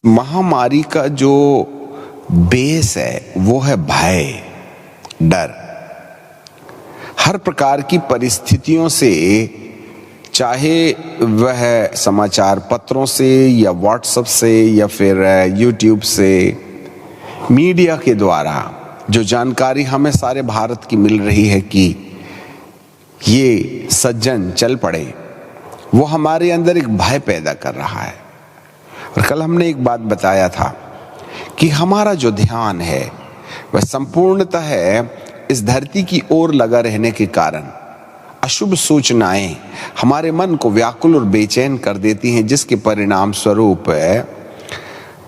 महामारी का जो बेस है वो है भय, डर। हर प्रकार की परिस्थितियों से, चाहे वह समाचार पत्रों से या व्हाट्सएप से या फिर यूट्यूब से, मीडिया के द्वारा जो जानकारी हमें सारे भारत की मिल रही है कि ये सज्जन चल पड़े, वो हमारे अंदर एक भय पैदा कर रहा है। और कल हमने एक बात बताया था कि हमारा जो ध्यान है वह संपूर्णतः इस धरती की ओर लगा रहने के कारण अशुभ सूचनाएं हमारे मन को व्याकुल और बेचैन कर देती हैं, जिसके परिणाम स्वरूप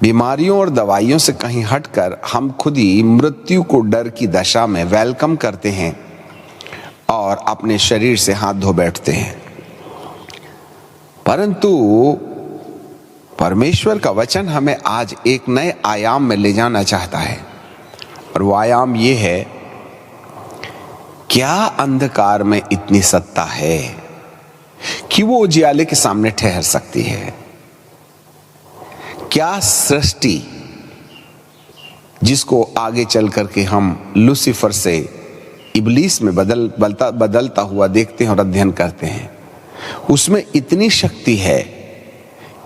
बीमारियों और दवाइयों से कहीं हटकर हम खुद ही मृत्यु को डर की दशा में वेलकम करते हैं और अपने शरीर से हाथ धो बैठते हैं। परंतु परमेश्वर का वचन हमें आज एक नए आयाम में ले जाना चाहता है, और वो आयाम ये है, क्या अंधकार में इतनी सत्ता है कि वो उजियाले के सामने ठहर सकती है? क्या सृष्टि, जिसको आगे चल करके हम लूसीफर से इब्लीस में बदलता हुआ देखते हैं और अध्ययन करते हैं, उसमें इतनी शक्ति है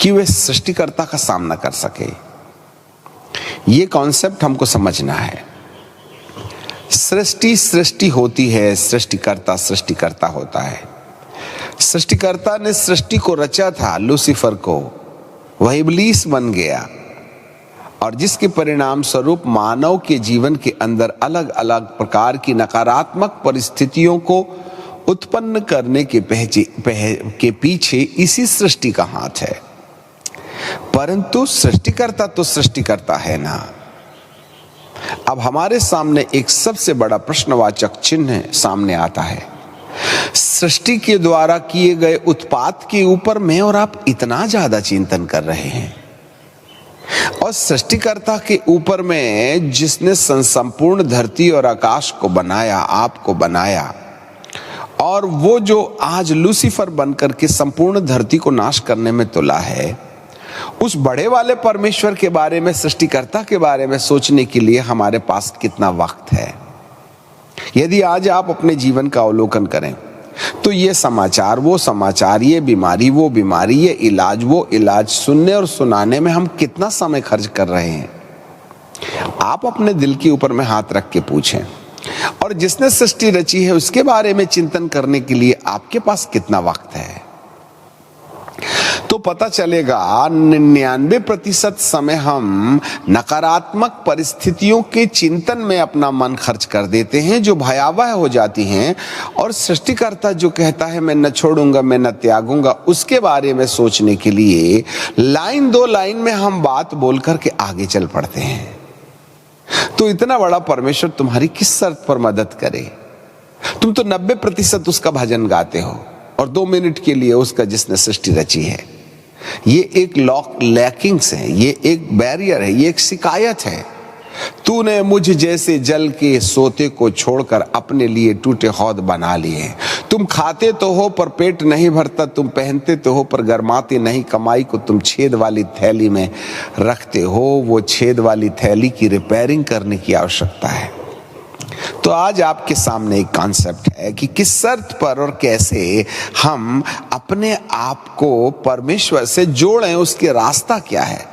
कि वे सृष्टिकर्ता का सामना कर सके? ये कॉन्सेप्ट हमको समझना है। सृष्टि होती है, सृष्टिकर्ता होता है। सृष्टिकर्ता ने सृष्टि को रचा था, लूसीफर को, वह इब्लीस बन गया, और जिसके परिणाम स्वरूप मानव के जीवन के अंदर अलग अलग प्रकार की नकारात्मक परिस्थितियों को उत्पन्न करने के पीछे इसी सृष्टि का हाथ है। परंतु सृष्टिकर्ता तो सृष्टिकर्ता है ना। अब हमारे सामने एक सबसे बड़ा प्रश्नवाचक चिन्ह सामने आता है। सृष्टि के द्वारा किए गए उत्पात के ऊपर मैं और आप इतना ज्यादा चिंतन कर रहे हैं, और सृष्टिकर्ता के ऊपर में, जिसने संपूर्ण धरती और आकाश को बनाया, आपको बनाया, और वो जो आज लूसीफर बनकर के संपूर्ण धरती को नाश करने में तुला है, उस बड़े वाले परमेश्वर के बारे में, सृष्टिकर्ता के बारे में सोचने के लिए हमारे पास कितना वक्त है? यदि आज आप अपने जीवन का अवलोकन करें तो ये समाचार, वो समाचार, ये बीमारी, वो बीमारी, ये इलाज, वो इलाज सुनने और सुनाने में हम कितना समय खर्च कर रहे हैं? आप अपने दिल के ऊपर में हाथ रख के पूछें, और जिसने सृष्टि रची है उसके बारे में चिंतन करने के लिए आपके पास कितना वक्त है? तो पता चलेगा 99% समय हम नकारात्मक परिस्थितियों के चिंतन में अपना मन खर्च कर देते हैं, जो भयावह हो जाती हैं, और सृष्टिकर्ता जो कहता है मैं न छोड़ूंगा, मैं न त्यागूंगा, उसके बारे में सोचने के लिए लाइन दो लाइन में हम बात बोल करके आगे चल पड़ते हैं। तो इतना बड़ा परमेश्वर तुम्हारी किस शर्त पर मदद करे? तुम तो 90% उसका भजन गाते हो, और 2 मिनट के लिए उसका जिसने सृष्टि रची है। ये एक लैकिंग्स है, ये एक बैरियर है, ये एक शिकायत है। तूने मुझ जैसे जल के सोते को छोड़कर अपने लिए टूटे हौद बना लिए। तुम खाते तो हो पर पेट नहीं भरता, तुम पहनते तो हो पर गरमाते नहीं, कमाई को तुम छेद वाली थैली में रखते हो। वो छेद वाली थैली की रिपेयरिंग करने की आवश्यकता है। तो आज आपके सामने एक कॉन्सेप्ट है कि किस शर्त पर और कैसे हम अपने आप को परमेश्वर से जोड़ें, उसके रास्ता क्या है?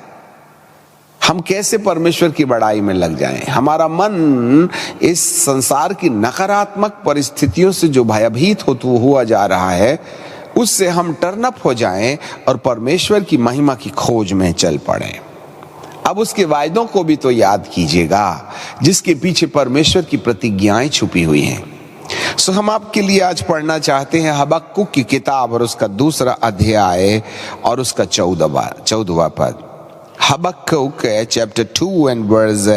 हम कैसे परमेश्वर की बड़ाई में लग जाएं? हमारा मन इस संसार की नकारात्मक परिस्थितियों से जो भयभीत हुआ जा रहा है, उससे हम टर्न अप हो जाएं और परमेश्वर की महिमा की खोज में चल पड़ें। अब उसके वायदों को भी तो याद कीजिएगा, जिसके पीछे परमेश्वर की प्रतिज्ञाएं छुपी हुई हैं। सो हम आपके लिए आज पढ़ना चाहते हैं हबक्कुक की किताब और उसका 2 अध्याय और उसका 14वां पद। हबक्कुक चैप्टर 2 एंड वर्स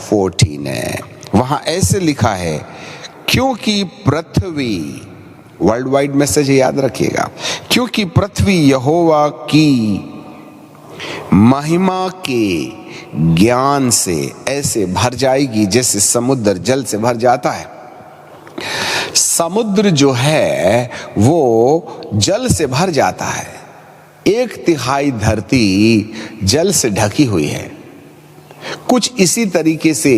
14 है। वहां ऐसे लिखा है, क्योंकि पृथ्वी, वर्ल्ड वाइड मैसेज याद रखिएगा, क्योंकि पृथ्वी यहोवा की महिमा के ज्ञान से ऐसे भर जाएगी जैसे समुद्र जल से भर जाता है। समुद्र जो है वो जल से भर जाता है, 1/3 धरती जल से ढकी हुई है। कुछ इसी तरीके से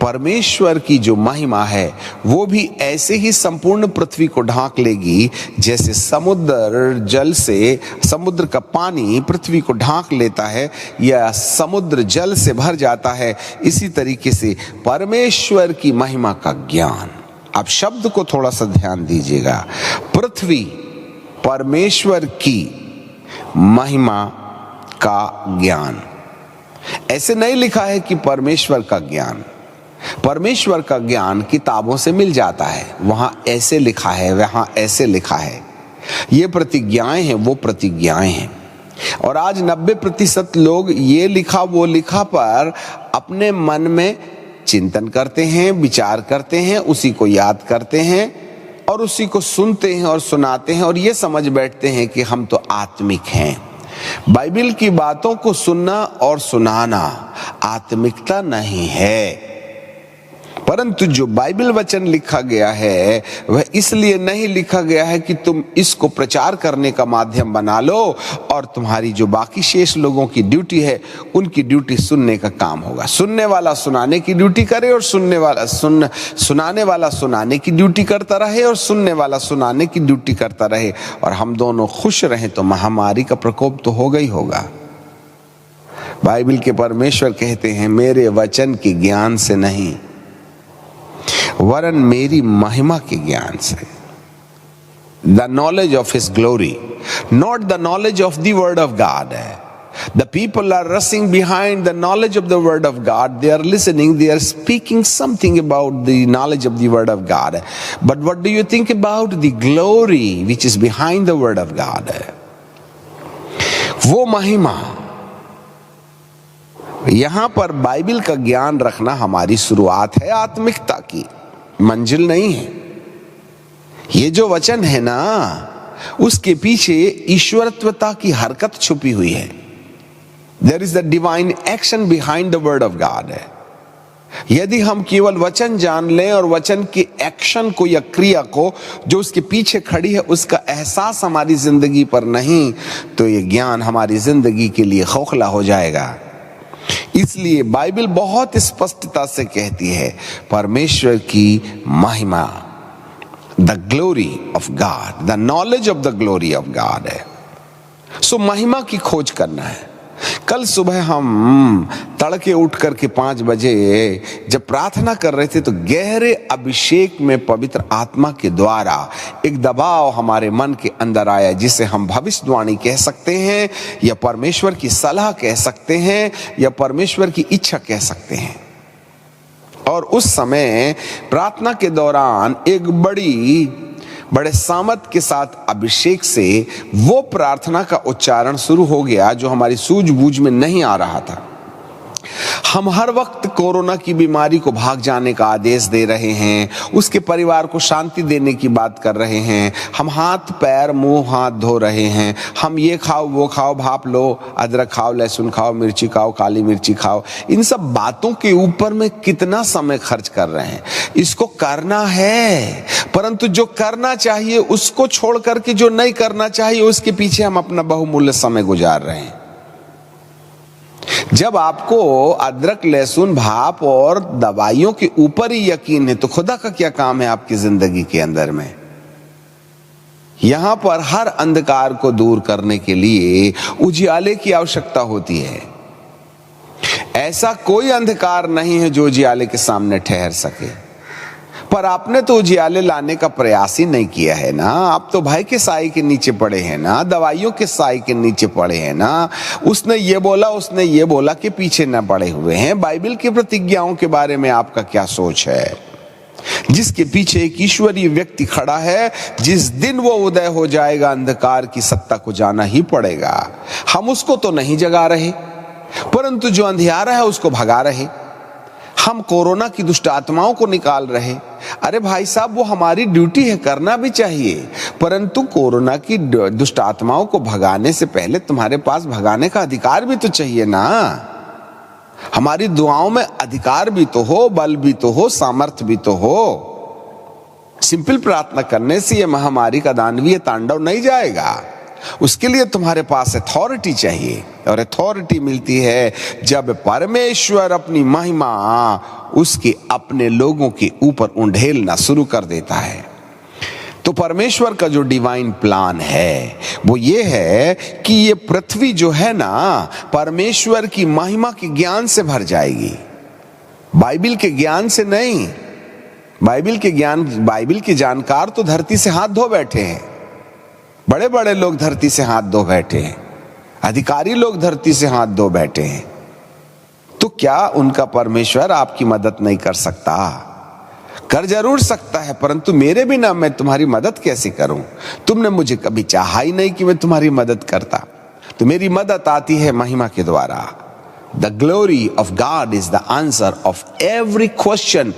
परमेश्वर की जो महिमा है वो भी ऐसे ही संपूर्ण पृथ्वी को ढांक लेगी जैसे समुद्र जल से, समुद्र का पानी पृथ्वी को ढांक लेता है या समुद्र जल से भर जाता है, इसी तरीके से परमेश्वर की महिमा का ज्ञान। आप शब्द को थोड़ा सा ध्यान दीजिएगा, पृथ्वी परमेश्वर की महिमा का ज्ञान। ऐसे नहीं लिखा है कि परमेश्वर का ज्ञान, परमेश्वर का ज्ञान किताबों से मिल जाता है, वहां ऐसे लिखा है, वहां ऐसे लिखा है। ये प्रतिज्ञाएं हैं, वो प्रतिज्ञाएं हैं। और आज 90% लोग ये लिखा वो लिखा पर अपने मन में चिंतन करते हैं, विचार करते हैं, उसी को याद करते हैं और उसी को सुनते हैं और सुनाते हैं और ये समझ बैठते हैं कि हम तो आत्मिक हैं। बाइबल की बातों को सुनना और सुनाना आत्मिकता नहीं है, परंतु जो बाइबल वचन लिखा गया है वह इसलिए नहीं लिखा गया है कि तुम इसको प्रचार करने का माध्यम बना लो और तुम्हारी जो बाकी शेष लोगों की ड्यूटी है उनकी ड्यूटी सुनने का काम होगा। सुनने वाला सुनाने की ड्यूटी करे और सुनाने वाला सुनाने की ड्यूटी करता रहे और सुनने वाला सुनाने की ड्यूटी करता रहे और हम दोनों खुश रहें तो महामारी का प्रकोप तो होगा ही होगा। बाइबल के परमेश्वर कहते हैं मेरे वचन के ज्ञान से नहीं वरन मेरी महिमा के ज्ञान से, the knowledge of his glory, not the knowledge of the word of God. The people are rushing behind the knowledge of the word of God. They are listening, they are speaking something about the knowledge of the word of God. But what do you think about the glory which is behind the word of God? वो महिमा, यहां पर Bible का ज्ञान रखना हमारी शुरुआत है, आत्मिकता की मंजिल नहीं है। ये जो वचन है ना उसके पीछे ईश्वरत्वता की हरकत छुपी हुई है। There is the divine action behind the word of God. यदि हम केवल वचन जान लें और वचन के एक्शन को या क्रिया को जो उसके पीछे खड़ी है उसका एहसास हमारी जिंदगी पर नहीं तो ये ज्ञान हमारी जिंदगी के लिए खोखला हो जाएगा। इसलिए बाइबल बहुत स्पष्टता से कहती है परमेश्वर की महिमा, the glory of God, the knowledge of the glory of God है। सो महिमा की खोज करना है। कल सुबह हम तड़के उठ करके 5 बजे जब प्रार्थना कर रहे थे तो गहरे अभिषेक में पवित्र आत्मा के द्वारा एक दबाव हमारे मन के अंदर आया जिसे हम भविष्यवाणी कह सकते हैं या परमेश्वर की सलाह कह सकते हैं या परमेश्वर की इच्छा कह सकते हैं। और उस समय प्रार्थना के दौरान एक बड़े सामर्थ के साथ अभिषेक से वो प्रार्थना का उच्चारण शुरू हो गया जो हमारी सूझबूझ में नहीं आ रहा था। हम हर वक्त कोरोना की बीमारी को भाग जाने का आदेश दे रहे हैं, उसके परिवार को शांति देने की बात कर रहे हैं, हम हाथ पैर मुंह हाथ धो रहे हैं, हम ये खाओ वो खाओ, भाप लो, अदरक खाओ, लहसुन खाओ, मिर्ची खाओ, काली मिर्ची खाओ, इन सब बातों के ऊपर में कितना समय खर्च कर रहे हैं। इसको करना है परंतु जो करना चाहिए उसको छोड़ करके जो नहीं करना चाहिए उसके पीछे हम अपना बहुमूल्य समय गुजार रहे हैं। जब आपको अदरक लहसुन भाप और दवाइयों के ऊपर ही यकीन है तो खुदा का क्या काम है आपकी जिंदगी के अंदर में। यहां पर हर अंधकार को दूर करने के लिए उजियाले की आवश्यकता होती है। ऐसा कोई अंधकार नहीं है जो उजियाले के सामने ठहर सके, पर आपने तो उजियाले लाने का प्रयास ही नहीं किया है ना। आप तो भाई के साए के नीचे पड़े हैं ना, दवाइयों के साए के नीचे पड़े हैं ना, उसने ये बोला के पीछे न पड़े हुए हैं। बाइबल की प्रतिज्ञाओं के बारे में आपका क्या सोच है, जिसके पीछे एक ईश्वरीय व्यक्ति खड़ा है। जिस दिन वो उदय हो जाएगा अंधकार की सत्ता को जाना ही पड़ेगा। हम उसको तो नहीं जगा रहे परंतु जो अंधियारा है उसको भगा रहे। हम कोरोना की दुष्ट आत्माओं को निकाल रहे। अरे भाई साहब वो हमारी ड्यूटी है, करना भी चाहिए, परंतु कोरोना की दुष्ट आत्माओं को भगाने से पहले तुम्हारे पास भगाने का अधिकार भी तो चाहिए ना। हमारी दुआओं में अधिकार भी तो हो, बल भी तो हो, सामर्थ्य भी तो हो। सिंपल प्रार्थना करने से ये महामारी का दानवीय तांडव नहीं जाएगा। उसके लिए तुम्हारे पास अथॉरिटी चाहिए, और अथॉरिटी मिलती है जब परमेश्वर अपनी महिमा उसके अपने लोगों के ऊपर उंडेलना शुरू कर देता है। तो परमेश्वर का जो डिवाइन प्लान है वो ये है कि ये पृथ्वी जो है ना, परमेश्वर की महिमा के ज्ञान से भर जाएगी, बाइबल के ज्ञान से नहीं। बाइबल के जानकार तो धरती से हाथ धो बैठे हैं, बड़े बड़े लोग धरती से हाथ धो बैठे हैं, अधिकारी लोग धरती से हाथ धो बैठे हैं। तो क्या उनका परमेश्वर आपकी मदद नहीं कर सकता? कर जरूर सकता है, परंतु मेरे बिना मैं तुम्हारी मदद कैसे करूं? तुमने मुझे कभी चाहा ही नहीं कि मैं तुम्हारी मदद करता। तो मेरी मदद आती है महिमा के द्वारा। The glory of God is the answer of every question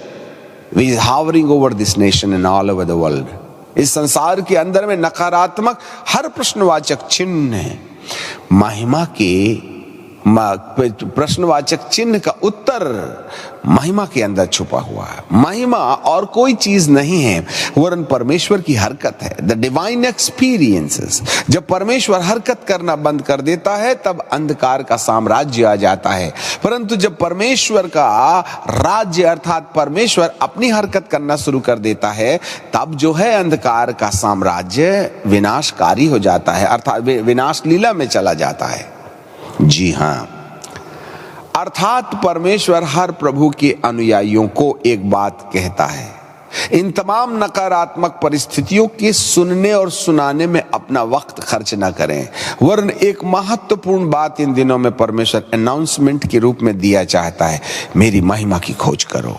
which is hovering over this nation and all over the world। इस संसार के अंदर में नकारात्मक हर प्रश्नवाचक चिन्ह है, महिमा के प्रश्नवाचक चिन्ह का उत्तर महिमा के अंदर छुपा हुआ है। महिमा और कोई चीज नहीं है वरन परमेश्वर की हरकत है, द डिवाइन एक्सपीरियंसेस। जब परमेश्वर हरकत करना बंद कर देता है तब अंधकार का साम्राज्य आ जाता है, परंतु जब परमेश्वर का राज्य अर्थात परमेश्वर अपनी हरकत करना शुरू कर देता है तब जो है अंधकार का साम्राज्य विनाशकारी हो जाता है, अर्थात विनाश लीला में चला जाता है। जी हां, अर्थात परमेश्वर हर प्रभु के अनुयायियों को एक बात कहता है, इन तमाम नकारात्मक परिस्थितियों के सुनने और सुनाने में अपना वक्त खर्च ना करें, वरन एक महत्वपूर्ण बात इन दिनों में परमेश्वर अनाउंसमेंट के रूप में दिया चाहता है, मेरी महिमा की खोज करो।